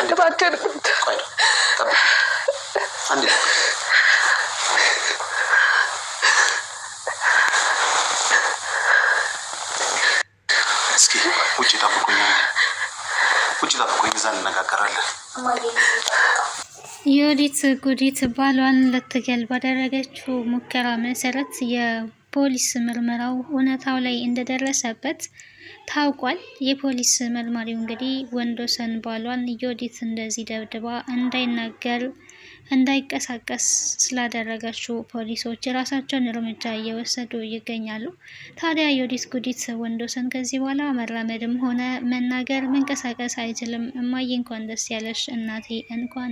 እባክህን አንዴ እስኪ ውጭ ጠብቁኝ፣ እዛ እንነጋገራለን። የወዲት ጉዲት ባሏን ልትገል ባደረገችው ሙከራ መሰረት የፖሊስ ምርመራው እውነታው ላይ እንደደረሰበት ታውቋል። የፖሊስ መርማሪው እንግዲህ ወንዶሰን ባሏን የወዲት እንደዚህ ደብድባ እንዳይናገር እንዳይቀሳቀስ ስላደረጋችሁ ፖሊሶች የራሳቸውን እርምጃ እየወሰዱ ይገኛሉ። ታዲያ የወዲት ጉዲት ወንዶሰን ከዚህ በኋላ መራመድም ሆነ መናገር መንቀሳቀስ አይችልም። እማዬ እንኳን ደስ ያለሽ እናቴ፣ እንኳን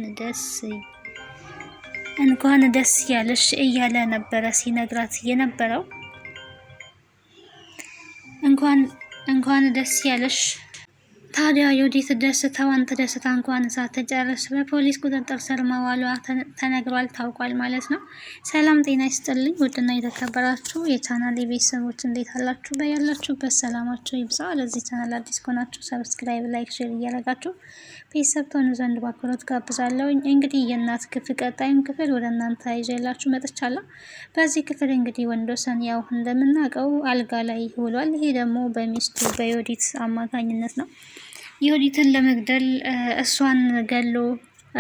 ደስ ያለሽ እያለ ነበረ ሲነግራት የነበረው። እንኳን ደስ ያለሽ። ታዲያ የወዲት ደስታዋን ተደስታ እንኳን ሳትጨርስ በፖሊስ ቁጥጥር ስር መዋሏ ተነግሯል፣ ታውቋል ማለት ነው። ሰላም ጤና ይስጥልኝ ውድና የተከበራችሁ የቻናል ቤተሰቦች እንዴት አላችሁ? በያላችሁበት ሰላማችሁ ይብዛ። ለዚህ ቻናል አዲስ ከሆናችሁ ሰብስክራይብ፣ ላይክ፣ ሼር እያደረጋችሁ ቤተሰብ ትሆኑ ዘንድ በአክብሮት ጋብዛለሁ። እንግዲህ የእናት ክፍል ቀጣዩን ክፍል ወደ እናንተ ይዤላችሁ መጥቻለሁ። በዚህ ክፍል እንግዲህ ወንዶሰን ያው እንደምናውቀው አልጋ ላይ ውሏል። ይሄ ደግሞ በሚስቱ በዮዲት አማካኝነት ነው። ዮዲትን ለመግደል እሷን ገሎ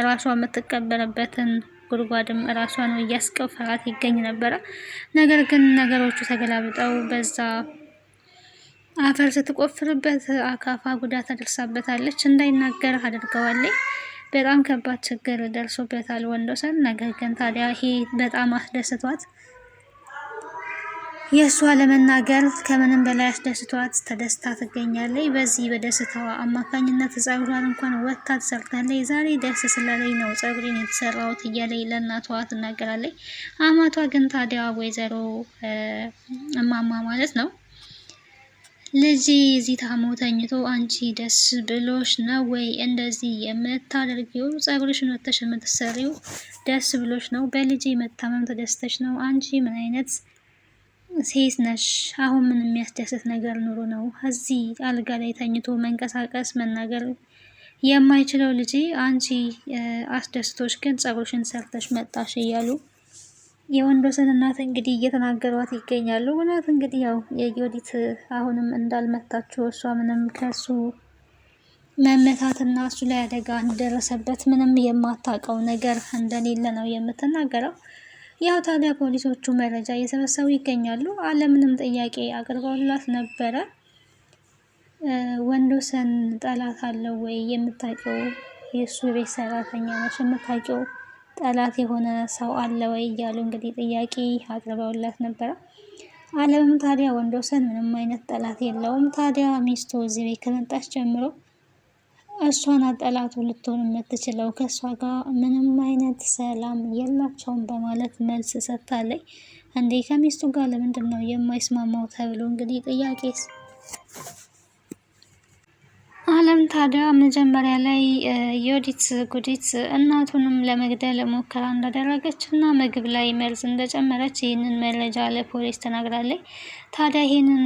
ራሷ የምትቀበረበትን ጉድጓድም ራሷን እያስቆፈራት ይገኝ ነበረ። ነገር ግን ነገሮቹ ተገላብጠው በዛ አፈር ስትቆፍርበት አካፋ ጉዳት አድርሳበታለች። እንዳይናገር አድርገዋለች። በጣም ከባድ ችግር ደርሶበታል ወንዶሰን። ነገር ግን ታዲያ ይሄ በጣም አስደስቷት የእሷ ለመናገር ከምንም በላይ አስደስቷት ተደስታ ትገኛለች። በዚህ በደስታዋ አማካኝነት ጸጉሯን እንኳን ወጥታ ትሰርታለች። ዛሬ ደስ ስላለኝ ነው ጸጉሬን የተሰራሁት እያለች ለእናቷ ትናገራለች። አማቷ ግን ታዲያ ወይዘሮ እማማ ማለት ነው ልጅ እዚህ ታሞ ተኝቶ አንቺ ደስ ብሎሽ ነው ወይ እንደዚህ የምታደርጊው? ጸጉርሽን ወጥተሽ የምትሰሪው ደስ ብሎሽ ነው? በልጅ መታመም ተደስተሽ ነው? አንቺ ምን አይነት ሴት ነሽ? አሁን ምን የሚያስደስት ነገር ኑሮ ነው እዚህ አልጋ ላይ ተኝቶ መንቀሳቀስ መናገር የማይችለው ልጅ አንቺ አስደስቶሽ ግን ጸጉርሽን ሰርተሽ መጣሽ እያሉ የወንዶሰን እናት እንግዲህ እየተናገሯት ይገኛሉ። እውነት እንግዲህ ያው የዮዲት አሁንም እንዳልመታችው እሷ ምንም ከሱ መመታትና እሱ ላይ አደጋ እንደደረሰበት ምንም የማታውቀው ነገር እንደሌለ ነው የምትናገረው። ያው ታዲያ ፖሊሶቹ መረጃ እየሰበሰቡ ይገኛሉ። አለምንም ጥያቄ አቅርበውላት ነበረ። ወንዶሰን ጠላት አለው ወይ? የምታውቀው የእሱ ቤት ሰራተኛ ነች፣ የምታውቀው ጠላት የሆነ ሰው አለ ወይ እያሉ እንግዲህ ጥያቄ አቅርበውላት ነበረ። አለምም ታዲያ ወንዶሰን ምንም አይነት ጠላት የለውም። ታዲያ ሚስቱ እዚህ ቤት ከመጣች ጀምሮ እሷን ጠላቱ ልትሆን የምትችለው ከእሷ ጋር ምንም አይነት ሰላም የላቸውም በማለት መልስ ሰጥታለች። እንዴ ከሚስቱ ጋር ለምንድን ነው የማይስማማው ተብሎ እንግዲህ ጥያቄስ አለም ታዲያ መጀመሪያ ላይ የዮዲት ጉዲት እናቱንም ለመግደል ሙከራ እንዳደረገች እና ምግብ ላይ መርዝ እንደጨመረች ይህንን መረጃ ለፖሊስ ተናግራለች። ታዲያ ይህንን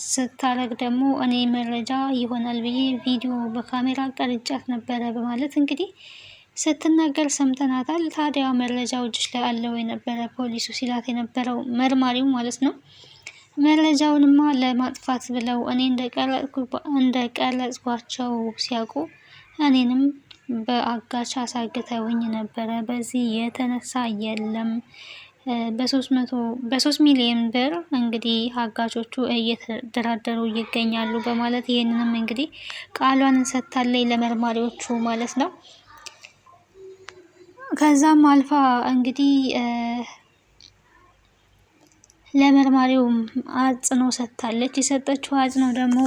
ስታረግ ደግሞ እኔ መረጃ ይሆናል ብዬ ቪዲዮ በካሜራ ቀርጫት ነበረ በማለት እንግዲህ ስትናገር ሰምተናታል። ታዲያ መረጃው እጅሽ ላይ አለው የነበረ ፖሊሱ ሲላት የነበረው መርማሪው ማለት ነው። መረጃውንማ ለማጥፋት ብለው እኔ እንደቀረጽኳቸው ሲያውቁ እኔንም በአጋች አሳግተውኝ ነበረ። በዚህ የተነሳ የለም በ3 ሚሊዮን ብር እንግዲህ አጋቾቹ እየተደራደሩ ይገኛሉ በማለት ይህንንም እንግዲህ ቃሏን ሰጥታለች ለመርማሪዎቹ ማለት ነው። ከዛም አልፋ እንግዲህ ለመርማሪው አጽኖ ሰጥታለች። የሰጠችው አጽኖ ደግሞ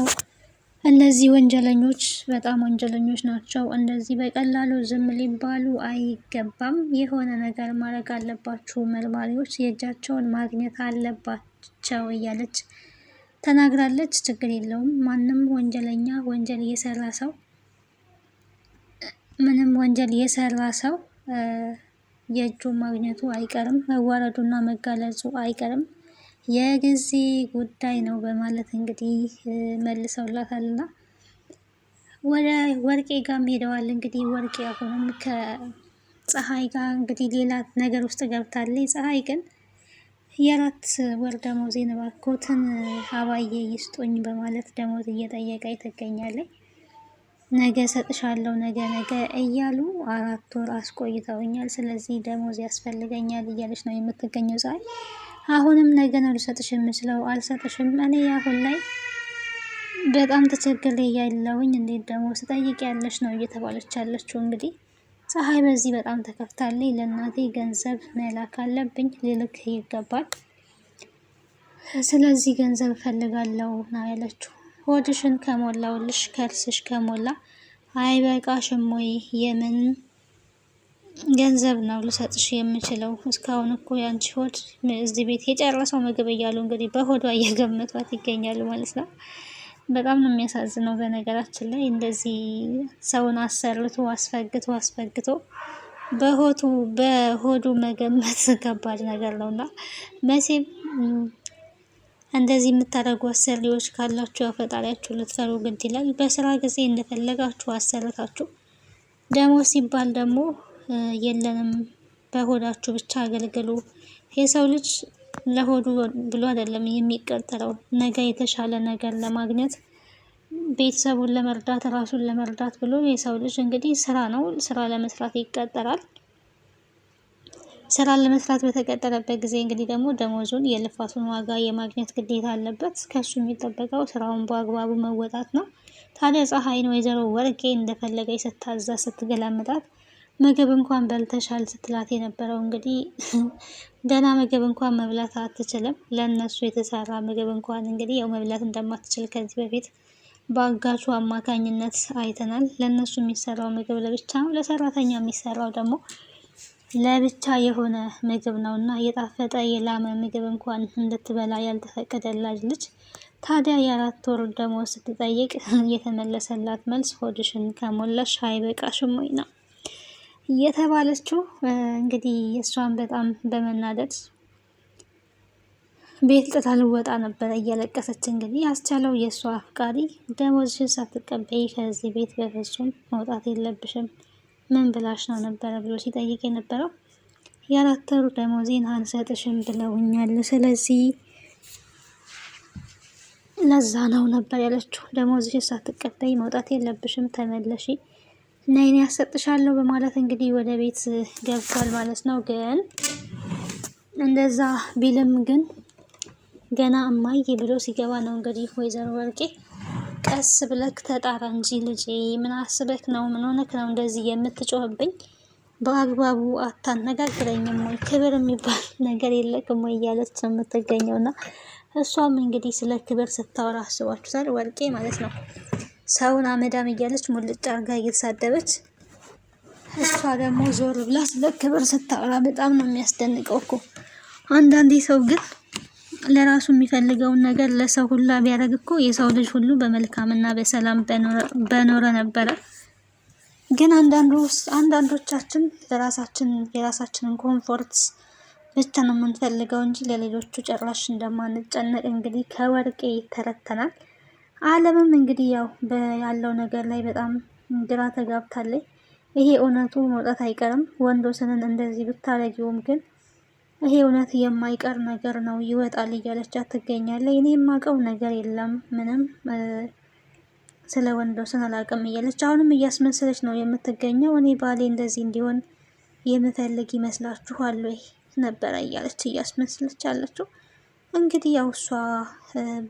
እነዚህ ወንጀለኞች በጣም ወንጀለኞች ናቸው፣ እንደዚህ በቀላሉ ዝም ሊባሉ አይገባም፣ የሆነ ነገር ማድረግ አለባችሁ፣ መርማሪዎች የእጃቸውን ማግኘት አለባቸው እያለች ተናግራለች። ችግር የለውም ማንም ወንጀለኛ ወንጀል የሰራ ሰው የእጁ ማግኘቱ አይቀርም፣ መዋረዱና መጋለጹ አይቀርም፣ የጊዜ ጉዳይ ነው በማለት እንግዲህ መልሰውላታልና ወደ ወርቄ ጋር ሄደዋል። እንግዲህ ወርቄ አሁንም ከፀሐይ ጋር እንግዲህ ሌላ ነገር ውስጥ ገብታለች። ፀሐይ ግን የአራት ወር ደሞዜን እባክዎትን አባዬ ይስጡኝ በማለት ደሞዝ እየጠየቀኝ ትገኛለች። ነገ ሰጥሻለሁ ነገ እያሉ 4 ወር አስቆይተውኛል። ስለዚህ ደሞዝ ያስፈልገኛል እያለች ነው የምትገኘው ፀሐይ። አሁንም ነገ ነው ልሰጥሽ የምችለው አልሰጥሽም። እኔ አሁን ላይ በጣም ተቸግሬ ያለውኝ እንዴት ደሞዝ ትጠይቂያለሽ ነው እየተባለች ያለችው። እንግዲህ ፀሐይ በዚህ በጣም ተከፍታለች። ለእናቴ ገንዘብ መላክ አለብኝ፣ ልልክ ይገባል። ስለዚህ ገንዘብ እፈልጋለሁ ነው ያለችው። ሆድሽን ከሞላውልሽ ከርስሽ ከሞላ አይበቃሽም ወይ? የምን ገንዘብ ነው ልሰጥሽ የምችለው? እስካሁን እኮ ያንቺ ሆድ እዚህ ቤት የጨረሰው ምግብ እያሉ እንግዲህ በሆዷ እየገመቷት ይገኛሉ ማለት ነው። በጣም ነው የሚያሳዝነው። በነገራችን ላይ እንደዚህ ሰውን አሰርቶ አስፈግቶ በሆዱ መገመት ከባድ ነገር ነው እና መቼም እንደዚህ የምታደርጉ አሰሪዎች ካላችሁ ያው ፈጣሪያችሁ ልትፈሩ ግድ ይላል። በስራ ጊዜ እንደፈለጋችሁ አሰርታችሁ ደሞዝ ሲባል ደግሞ የለንም በሆዳችሁ ብቻ አገልግሉ። የሰው ልጅ ለሆዱ ብሎ አይደለም የሚቀጠረው። ነገ የተሻለ ነገር ለማግኘት ቤተሰቡን ለመርዳት ራሱን ለመርዳት ብሎ የሰው ልጅ እንግዲህ ስራ ነው፣ ስራ ለመስራት ይቀጠራል። ስራን ለመስራት በተቀጠረበት ጊዜ እንግዲህ ደግሞ ደሞዙን የልፋቱን ዋጋ የማግኘት ግዴታ አለበት። ከሱ የሚጠበቀው ስራውን በአግባቡ መወጣት ነው። ታዲያ ፀሐይን ወይዘሮ ወርቄ እንደፈለገች ስታዛ ስትገላምጣት ምግብ እንኳን በልተሻል ስትላት የነበረው እንግዲህ ገና ምግብ እንኳን መብላት አትችልም። ለእነሱ የተሰራ ምግብ እንኳን እንግዲህ ያው መብላት እንደማትችል ከዚህ በፊት በአጋቹ አማካኝነት አይተናል። ለእነሱ የሚሰራው ምግብ ለብቻ ነው፣ ለሰራተኛ የሚሰራው ደግሞ ለብቻ የሆነ ምግብ ነው እና የጣፈጠ የላመ ምግብ እንኳን እንድትበላ ያልተፈቀደላት ልጅ ታዲያ የ4 ወር ደሞዝ ስትጠይቅ የተመለሰላት መልስ ሆድሽን ከሞላሽ አይበቃሽም ወይ ነው የተባለችው። እንግዲህ እሷን በጣም በመናደድ ቤት ጥላ ልወጣ ነበረ እያለቀሰች። እንግዲህ ያስቻለው የእሷ አፍቃሪ ደሞዝሽን ሳትቀበይ ከዚህ ቤት በፍጹም መውጣት የለብሽም ምን ብላሽ ነው ነበረ ብሎ ሲጠይቅ የነበረው። የ4 ወር ደሞዜን አንሰጥሽም ብለውኛል፣ ስለዚህ ለዛ ነው ነበር ያለችው። ደሞዝሽን ሳትቀበይ መውጣት የለብሽም ተመለሺ ነይ እኔ ያሰጥሻለሁ በማለት እንግዲህ ወደ ቤት ገብቷል ማለት ነው። ግን እንደዛ ቢልም ግን ገና እማዬ ብሎ ሲገባ ነው እንግዲህ ወይዘሮ ወርቄ ቀስ ብለክ ተጣራ እንጂ ልጄ፣ ምን አስበክ ነው? ምን ሆነክ ነው እንደዚህ የምትጮህብኝ? በአግባቡ አታነጋግረኝም ወይ? ክብር የሚባል ነገር የለክም ወይ? እያለች ነው የምትገኘው እና እሷም እንግዲህ ስለ ክብር ስታወራ አስባችሁታል? ወርቄ ማለት ነው ሰውን አመዳም እያለች ሙልጭ አርጋ እየተሳደበች፣ እሷ ደግሞ ዞር ብላ ስለ ክብር ስታወራ በጣም ነው የሚያስደንቀው እኮ። አንዳንዴ ሰው ግን ለራሱ የሚፈልገውን ነገር ለሰው ሁላ ቢያደርግ እኮ የሰው ልጅ ሁሉ በመልካምና በሰላም በኖረ ነበረ። ግን አንዳንዶቻችን የራሳችንን ኮምፎርት ብቻ ነው የምንፈልገው እንጂ ለሌሎቹ ጭራሽ እንደማንጨነቅ እንግዲህ ከወርቄ ይተረተናል። ዓለምም እንግዲህ ያው ያለው ነገር ላይ በጣም ግራ ተጋብታለች። ይሄ እውነቱ መውጣት አይቀርም። ወንዶስንን እንደዚህ ብታረጊውም ግን ይሄ እውነት የማይቀር ነገር ነው ይወጣል እያለቻት ትገኛለች። እኔ የማውቀው ነገር የለም ምንም ስለ ወንዶስን አላውቅም እያለች አሁንም እያስመሰለች ነው የምትገኘው። እኔ ባሌ እንደዚህ እንዲሆን የምፈልግ ይመስላችኋል ወይ ነበረ እያለች እያስመሰለች ያለችው። እንግዲህ ያው እሷ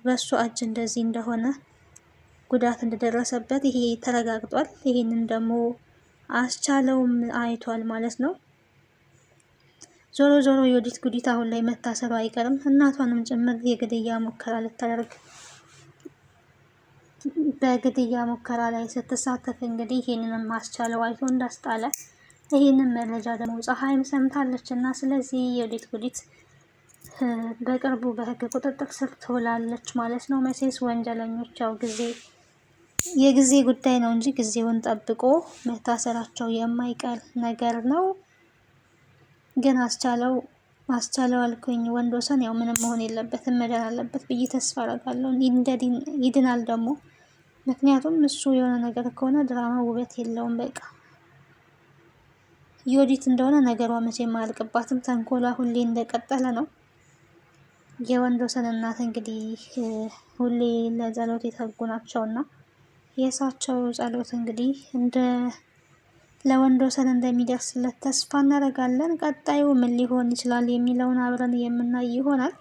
በእሷ እጅ እንደዚህ እንደሆነ ጉዳት እንደደረሰበት ይሄ ተረጋግጧል። ይሄንን ደግሞ አስቻለውም አይቷል ማለት ነው። ዞሮ ዞሮ የወዲት ጉዲት አሁን ላይ መታሰሩ አይቀርም። እናቷንም ጭምር የግድያ ሙከራ ልታደርግ በግድያ ሙከራ ላይ ስትሳተፍ እንግዲህ ይህንንም አስቻለው አይቶ እንዳስጣለ ይህንን መረጃ ደግሞ ፀሐይም ሰምታለች እና ስለዚህ የወዲት ጉዲት በቅርቡ በህግ ቁጥጥር ስር ትውላለች ማለት ነው። መቼስ ወንጀለኞች ያው የጊዜ ጉዳይ ነው እንጂ ጊዜውን ጠብቆ መታሰራቸው የማይቀር ነገር ነው። ግን አስቻለው አልኩኝ ወንዶሰን ያው ምንም መሆን የለበትም መዳን አለበት ብዬ ተስፋ አደርጋለሁ። ይድናል ደግሞ ምክንያቱም እሱ የሆነ ነገር ከሆነ ድራማ ውበት የለውም። በቃ ዮዲት እንደሆነ ነገሯ መቼም አያልቅባትም። ተንኮሏ ሁሌ እንደቀጠለ ነው። የወንዶሰን እናት እንግዲህ ሁሌ ለጸሎት የተጉ ናቸውና የእሳቸው ጸሎት እንግዲህ ለወንዶሰን እንደሚደርስለት ተስፋ እናደርጋለን። ቀጣዩ ምን ሊሆን ይችላል የሚለውን አብረን የምናይ ይሆናል።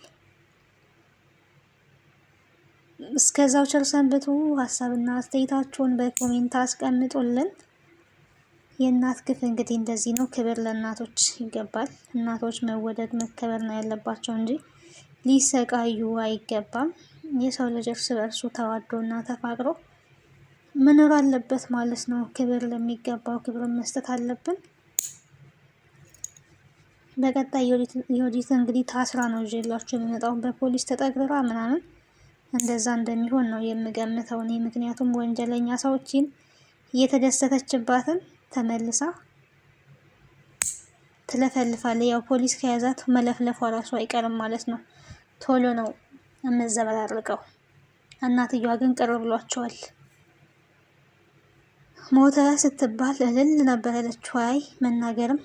እስከዛው ቸር ሰንብቱ። ሀሳብና አስተያየታችሁን በኮሜንት አስቀምጡልን። የእናት ግፍ እንግዲህ እንደዚህ ነው። ክብር ለእናቶች ይገባል። እናቶች መወደድ መከበር ነው ያለባቸው እንጂ ሊሰቃዩ አይገባም። የሰው ልጅ እርስ በእርሱ ተዋዶና ተፋቅሮ መኖር አለበት ማለት ነው። ክብር ለሚገባው ክብር መስጠት አለብን። በቀጣይ ዮዲት እንግዲህ ታስራ ነው ይዤላችሁ የሚመጣው በፖሊስ ተጠርጥራ ምናምን እንደዛ እንደሚሆን ነው የምገምተው እኔ። ምክንያቱም ወንጀለኛ ሰዎችን እየተደሰተችባትን ተመልሳ ትለፈልፋለች። ያው ፖሊስ ከያዛት መለፍለፏ ራሱ አይቀርም ማለት ነው። ቶሎ ነው የምዘበራርቀው። እናትየዋ ግን ቅር ብሏቸዋል። ሞተ ስትባል እልል ነበር ያለችው። አይ መናገርም